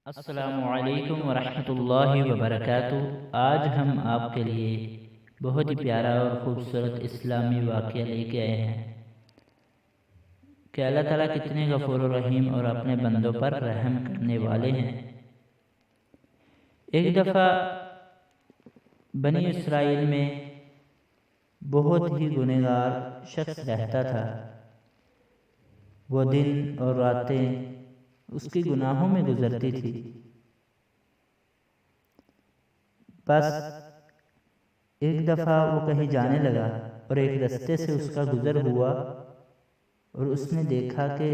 السلام علیکم ورحمۃ اللہ وبرکاتہ۔ آج ہم آپ کے لیے بہت ہی پیارا اور خوبصورت اسلامی واقعہ لے کے آئے ہیں کہ اللہ تعالیٰ کتنے غفور و رحیم اور اپنے بندوں پر رحم کرنے والے ہیں۔ ایک دفعہ بنی اسرائیل میں بہت ہی گنہگار شخص رہتا تھا۔ وہ دن اور راتیں اس کی گناہوں میں گزرتی تھی۔ بس ایک دفعہ وہ کہیں جانے لگا اور ایک رستے سے اس کا گزر ہوا اور اس نے دیکھا کہ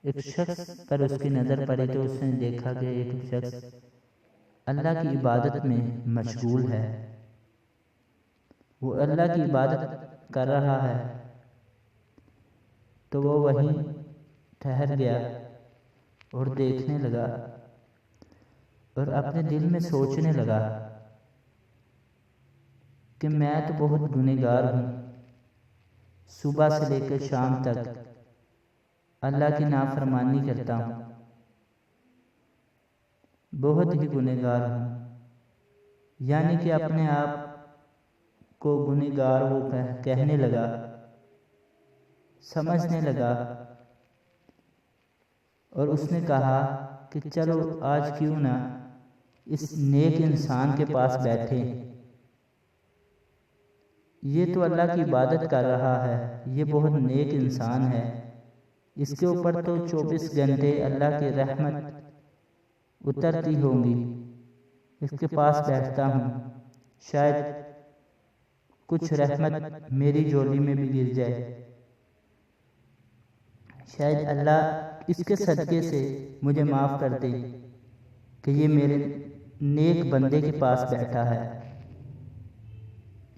ایک شخص پر اس کی نظر پڑی، تو اس نے دیکھا کہ ایک شخص اللہ کی عبادت میں مشغول ہے، وہ اللہ کی عبادت کر رہا ہے۔ تو وہ وہیں ٹھہر گیا اور دیکھنے لگا اور اپنے دل میں سوچنے لگا کہ میں تو بہت گنہگار ہوں، صبح سے لے کر شام تک اللہ کی نافرمانی کرتا ہوں، بہت ہی گنہگار ہوں۔ یعنی کہ اپنے آپ کو گنہگار وہ کہنے لگا، سمجھنے لگا، اور اس نے کہا کہ چلو آج کیوں نہ اس نیک انسان کے پاس بیٹھے، یہ تو اللہ کی عبادت کر رہا ہے، یہ بہت نیک انسان ہے، اس کے اوپر تو 24 گھنٹے اللہ کی رحمت اترتی ہوں گی، اس کے پاس بیٹھتا ہوں، شاید کچھ رحمت میری جولی میں بھی گر جائے، شاید اللہ اس کے صدقے سے مجھے معاف کر دے کہ یہ میرے نیک بندے کے پاس بیٹھا ہے،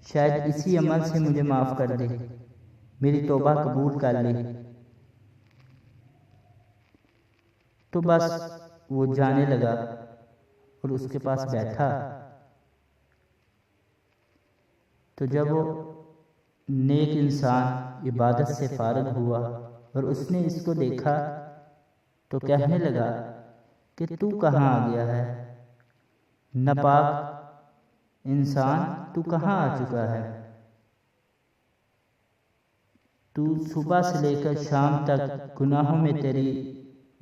شاید اسی عمل سے مجھے معاف کر دے، میری توبہ قبول کر لے۔ تو بس وہ جانے لگا اور اس کے پاس بیٹھا۔ تو جب وہ نیک انسان عبادت سے فارغ ہوا اور اس نے اس کو دیکھا تو کہنے لگا کہ تو کہاں آ گیا ہے، ناپاک انسان، تو کہاں آ چکا ہے؟ تو صبح سے لے کر شام تک گناہوں میں تیری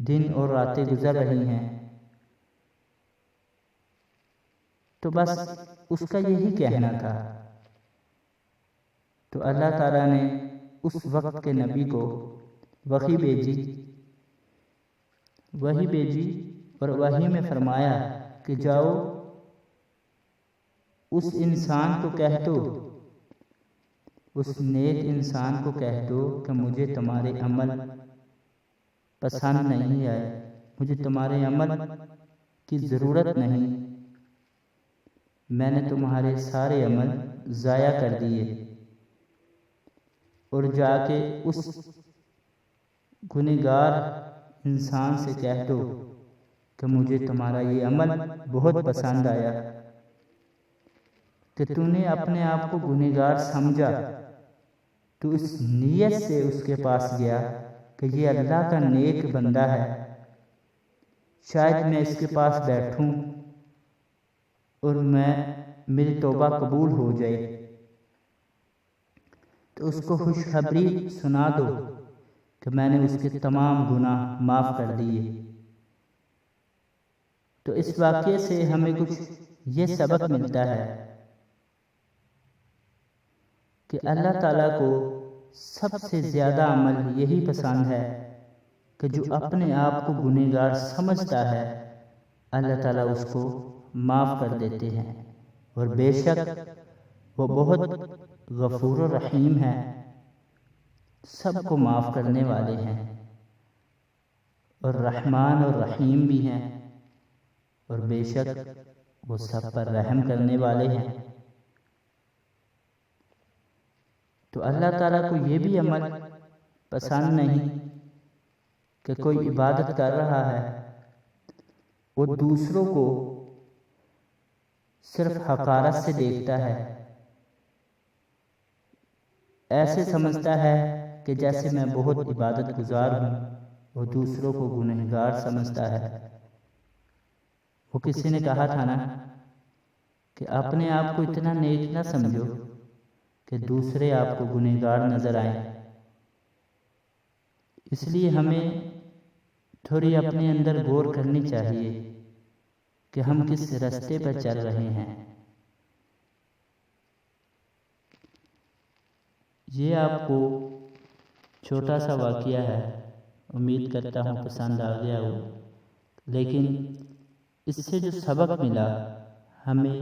دن اور راتیں گزر رہی ہیں۔ تو بس اس کا یہی کہنا تھا۔ تو اللہ تعالیٰ نے اس وقت کے نبی کو وحی بھیجی اور وحی میں فرمایا کہ جاؤ اس انسان کو کہہ دو، اس نیک انسان کو کہہ دو کہ مجھے تمہارے عمل پسند نہیں آئے، مجھے تمہارے عمل کی ضرورت نہیں، میں نے تمہارے سارے عمل ضائع کر دیے، اور جا کے اس گنہگار انسان سے کہہ دو کہ مجھے تمہارا یہ عمل بہت پسند آیا کہ تو نے اپنے آپ کو گنہگار سمجھا، تو اس نیت سے اس کے پاس گیا کہ یہ اللہ کا نیک بندہ ہے، شاید میں اس کے پاس بیٹھوں اور میری توبہ قبول ہو جائے، تو اس کو خوشخبری سنا دو کہ میں نے اس کے تمام گناہ معاف کر دیے۔ تو اس واقعے سے ہمیں کچھ یہ سبق ملتا ہے کہ اللہ تعالیٰ کو سب سے زیادہ عمل یہی پسند ہے کہ جو اپنے آپ کو گنہگار سمجھتا ہے، اللہ تعالیٰ اس کو معاف کر دیتے ہیں، اور بے شک وہ بہت غفور و رحیم ہے، سب کو معاف کرنے والے ہیں، اور رحمان اور رحیم بھی ہیں، اور بے شک وہ سب پر رحم کرنے والے ہیں۔ تو اللہ تعالیٰ کو یہ بھی عمل پسند نہیں کہ کوئی عبادت کر رہا ہے، وہ دوسروں کو صرف حقارت سے دیکھتا ہے، ایسے سمجھتا ہے کہ جیسے میں بہت عبادت گزار ہوں، وہ دوسروں کو گنہگار سمجھتا ہے۔ وہ کسی نے کہا تھا نا کہ اپنے آپ کو اتنا نیک نہ سمجھو کہ دوسرے آپ کو گنہگار نظر آئیں۔ اس لیے ہمیں تھوڑی اپنے اندر غور کرنی چاہیے کہ ہم کس راستے پر چل رہے ہیں۔ یہ آپ کو چھوٹا سا واقعہ ہے، امید کرتا ہوں پسند آ گیا ہو، لیکن اس سے جو سبق ملا ہمیں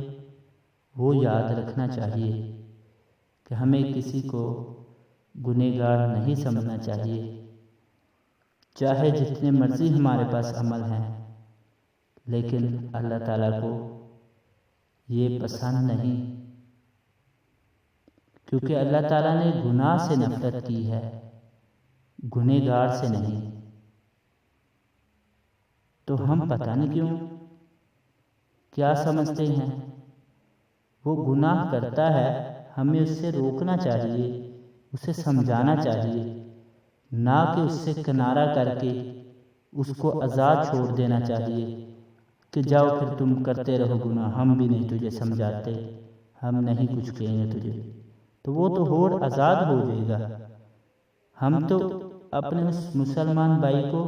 وہ یاد رکھنا چاہیے کہ ہمیں کسی کو گنہگار نہیں سمجھنا چاہیے، چاہے جتنے مرضی ہمارے پاس عمل ہیں، لیکن اللہ تعالیٰ کو یہ پسند نہیں، کیونکہ اللہ تعالیٰ نے گناہ سے نفرت کی ہے، گنہگار سے نہیں۔ تو ہم پتہ نہیں کیا سمجھتے ہیں، وہ گناہ کرتا ہے، ہمیں اس سے روکنا چاہیے، اسے سمجھانا چاہیے، نہ کہ اس سے کنارہ کر کے اس کو آزاد چھوڑ دینا چاہیے کہ جاؤ پھر تم کرتے رہو گناہ، ہم بھی نہیں تجھے سمجھاتے، ہم نہیں کچھ کہیں گے تجھے، تو وہ تو اور آزاد ہو جائے گا۔ ہم تو اپنے اس مسلمان بھائی کو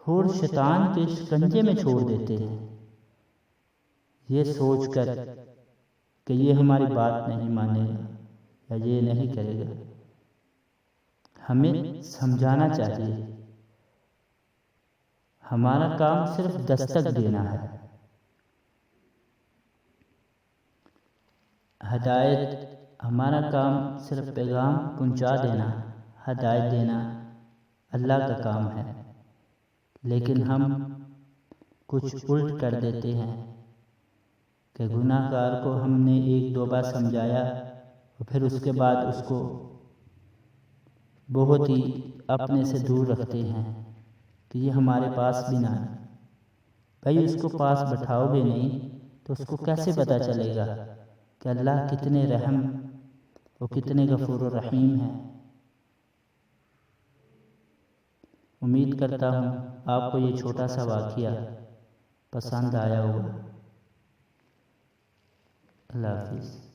اور شیطان کے شکنجے میں چھوڑ دیتے ہیں، یہ سوچ کر کہ یہ ہماری بات نہیں مانے گا یا یہ نہیں کرے گا۔ ہمیں سمجھانا چاہیے، ہمارا کام صرف دستک دینا ہے، ہدایت، ہمارا کام صرف پیغام پہنچا دینا، ہدایت دینا اللہ کا کام ہے، لیکن ہم کچھ الٹ کر دیتے ہیں کہ گناہ گار کو ہم نے ایک دو بار سمجھایا اور پھر اس کے بعد اس کو بہت ہی اپنے سے دور رکھتے ہیں کہ یہ ہمارے پاس بھی نہ آئے۔ بھائی اس کو پاس بٹھاؤ گے نہیں تو اس کو کیسے پتہ چلے گا کہ اللہ کتنے رحم اور کتنے غفور و رحیم ہیں۔ امید کرتا ہوں آپ کو یہ چھوٹا سا واقعہ پسند آیا ہوگا۔ اللہ حافظ۔